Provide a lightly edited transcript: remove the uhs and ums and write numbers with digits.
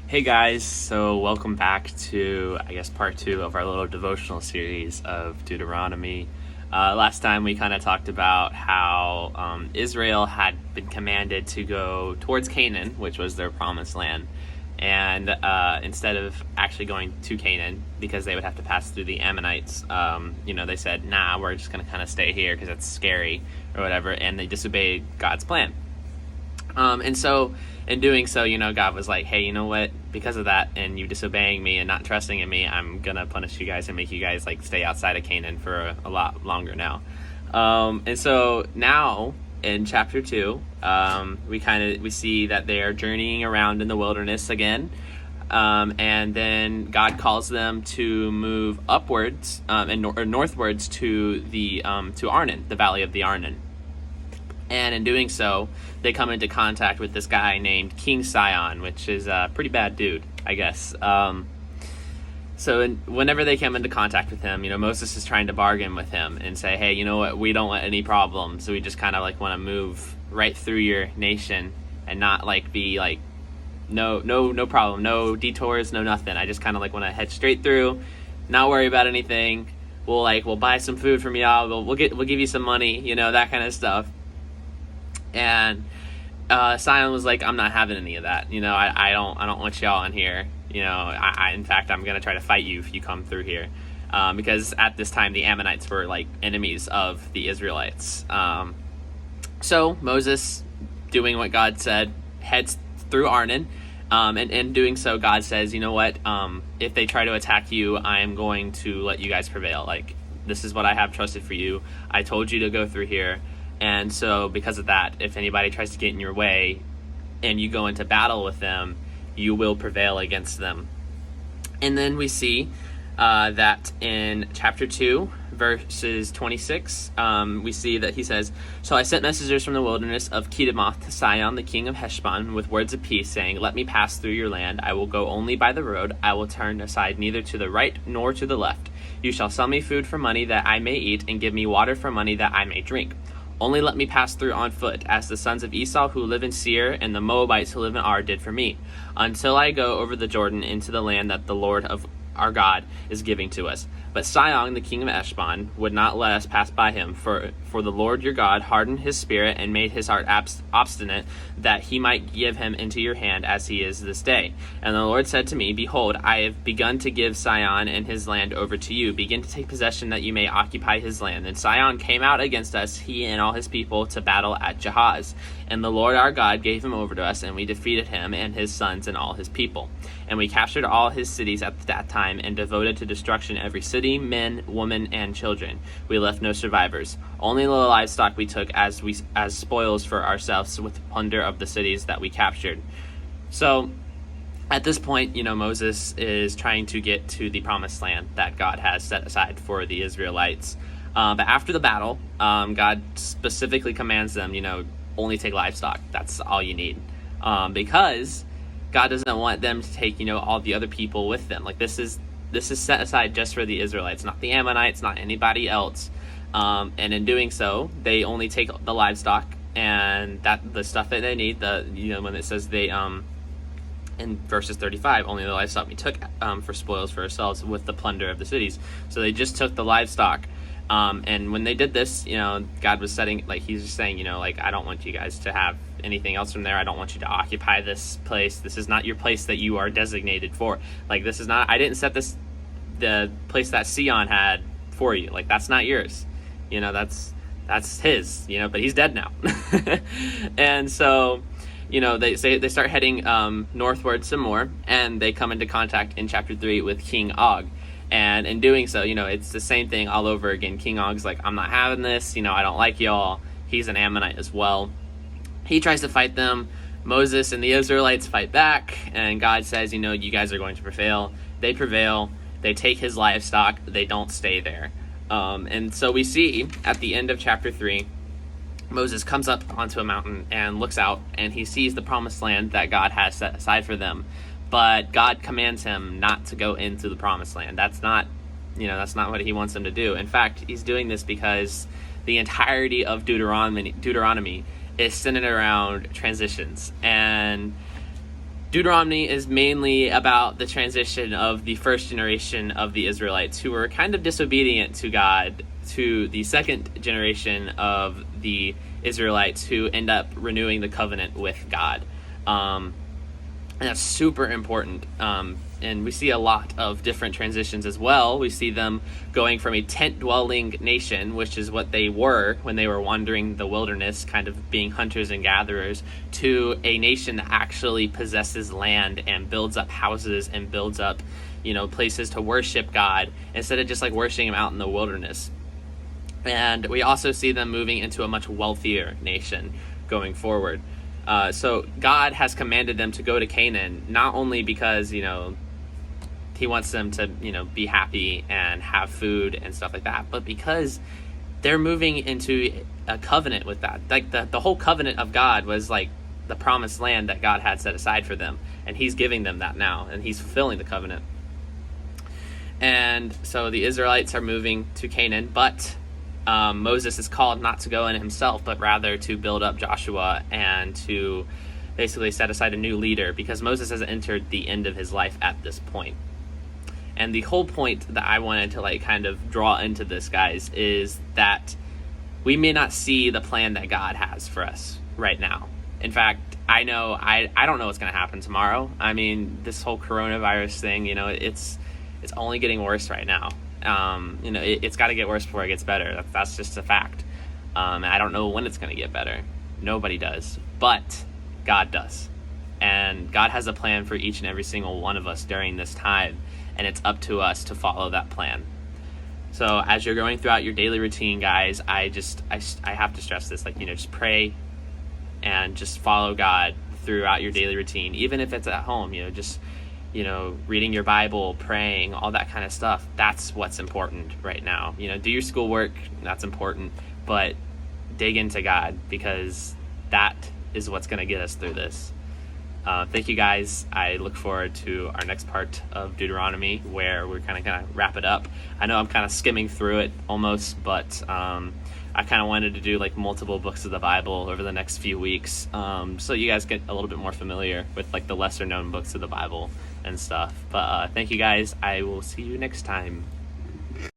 Hey guys, so welcome back to, part two of our little devotional series of Deuteronomy. Last time we kind of talked about how Israel had been commanded to go towards Canaan, which was their promised land. And instead of actually going to Canaan, because they would have to pass through the Ammonites, they said, nah, we're just going to kind of stay here because it's scary or whatever. And they disobeyed God's plan. And so in doing so, God was like, hey, you know what? Because of that and you disobeying me and not trusting in me, I'm going to punish you guys and make you guys stay outside of Canaan for a lot longer now. And so now in chapter 2, we see that they are journeying around in the wilderness again. And then God calls them to move upwards or northwards to to Arnon, the valley of the Arnon. And in doing so, they come into contact with this guy named King Sion, which is a pretty bad dude, I guess. Whenever they come into contact with him, Moses is trying to bargain with him and say, hey, you know what, we don't want any problems. So we just kind of want to move right through your nation and not be no problem, no detours, no nothing. I just kind of want to head straight through, not worry about anything. We'll buy some food from y'all. We'll give you some money, that kind of stuff. And Sion was like, I'm not having any of that. I don't want y'all in here. In fact, I'm gonna try to fight you if you come through here, because at this time the Ammonites were enemies of the Israelites. So Moses, doing what God said, heads through Arnon. And in doing so, God says, you know what? If they try to attack you, I am going to let you guys prevail. This is what I have trusted for you. I told you to go through here. And so because of that, if anybody tries to get in your way and you go into battle with them, you will prevail against them. And then we see that in chapter 2, verses 26, we see that he says, So I sent messengers from the wilderness of Kedemoth to Sion, the king of Heshbon, with words of peace, saying, Let me pass through your land. I will go only by the road. I will turn aside neither to the right nor to the left. You shall sell me food for money that I may eat, and give me water for money that I may drink. Only let me pass through on foot, as the sons of Esau who live in Seir and the Moabites who live in Ar did for me, until I go over the Jordan into the land that the Lord of our God is giving to us. But Sion, the king of Heshbon, would not let us pass by him, for the Lord your God hardened his spirit and made his heart obstinate, that he might give him into your hand as he is this day. And the Lord said to me, Behold, I have begun to give Sion and his land over to you. Begin to take possession that you may occupy his land. And Sion came out against us, he and all his people, to battle at Jahaz. And the Lord our God gave him over to us, and we defeated him and his sons and all his people. And we captured all his cities at that time, and devoted to destruction every city, men, women, and children. We left no survivors. Only the livestock we took as spoils for ourselves, with the plunder of the cities that we captured. So at this point, Moses is trying to get to the promised land that God has set aside for the Israelites. But after the battle, God specifically commands them, only take livestock. That's all you need. Because God doesn't want them to take, all the other people with them. This is set aside just for the Israelites, not the Ammonites, not anybody else. And in doing so, they only take the livestock and the stuff that they need. When it says they, in verses 35, only the livestock we took for spoils for ourselves, with the plunder of the cities. So they just took the livestock. And when they did this, God was he's just saying, I don't want you guys to have anything else from there. I don't want you to occupy this place. This is not your place that you are designated for. This is not, I didn't set the place that Sion had for you. That's not yours. That's his, but he's dead now. And so, they start heading northward some more, and they come into contact in chapter 3 with King Og. And in doing so, it's the same thing all over again. King Og's I'm not having this, I don't like y'all. He's an Ammonite as well. He tries to fight them. Moses and the Israelites fight back, and God says, you guys are going to prevail. They prevail. They take his livestock. They don't stay there. And so we see at the end of chapter 3, Moses comes up onto a mountain and looks out, and he sees the promised land that God has set aside for them. But God commands him not to go into the promised land. That's not what he wants him to do. In fact, he's doing this because the entirety of Deuteronomy is centered around transitions. And Deuteronomy is mainly about the transition of the first generation of the Israelites who were kind of disobedient to God to the second generation of the Israelites who end up renewing the covenant with God. And that's super important. And we see a lot of different transitions as well. We see them going from a tent-dwelling nation, which is what they were when they were wandering the wilderness, kind of being hunters and gatherers, to a nation that actually possesses land and builds up houses and builds up, places to worship God instead of just like worshiping him out in the wilderness. And we also see them moving into a much wealthier nation going forward. So God has commanded them to go to Canaan, not only because, he wants them to, be happy and have food and stuff like that, but because they're moving into a covenant with that. Like the whole covenant of God was like the promised land that God had set aside for them. And he's giving them that now, and he's fulfilling the covenant. And so the Israelites are moving to Canaan, but Moses is called not to go in himself, but rather to build up Joshua and to basically set aside a new leader, because Moses has entered the end of his life at this point. And the whole point that I wanted to kind of draw into this, guys, is that we may not see the plan that God has for us right now. In fact, I don't know what's going to happen tomorrow. I mean, this whole coronavirus thing, it's only getting worse right now. It's got to get worse before it gets better. That's just a fact. And I don't know when it's going to get better. Nobody does. But God does. And God has a plan for each and every single one of us during this time. And it's up to us to follow that plan. So as you're going throughout your daily routine, guys, I have to stress this, just pray and just follow God throughout your daily routine, even if it's at home, just reading your Bible, praying, all that kind of stuff. That's what's important right now. Do your schoolwork, that's important, but dig into God, because that is what's going to get us through this. Thank you, guys. I look forward to our next part of Deuteronomy, where we're kind of going to wrap it up. I know I'm kind of skimming through it almost, but I kind of wanted to do multiple books of the Bible over the next few weeks, so you guys get a little bit more familiar with the lesser known books of the Bible and stuff. But thank you, guys. I will see you next time.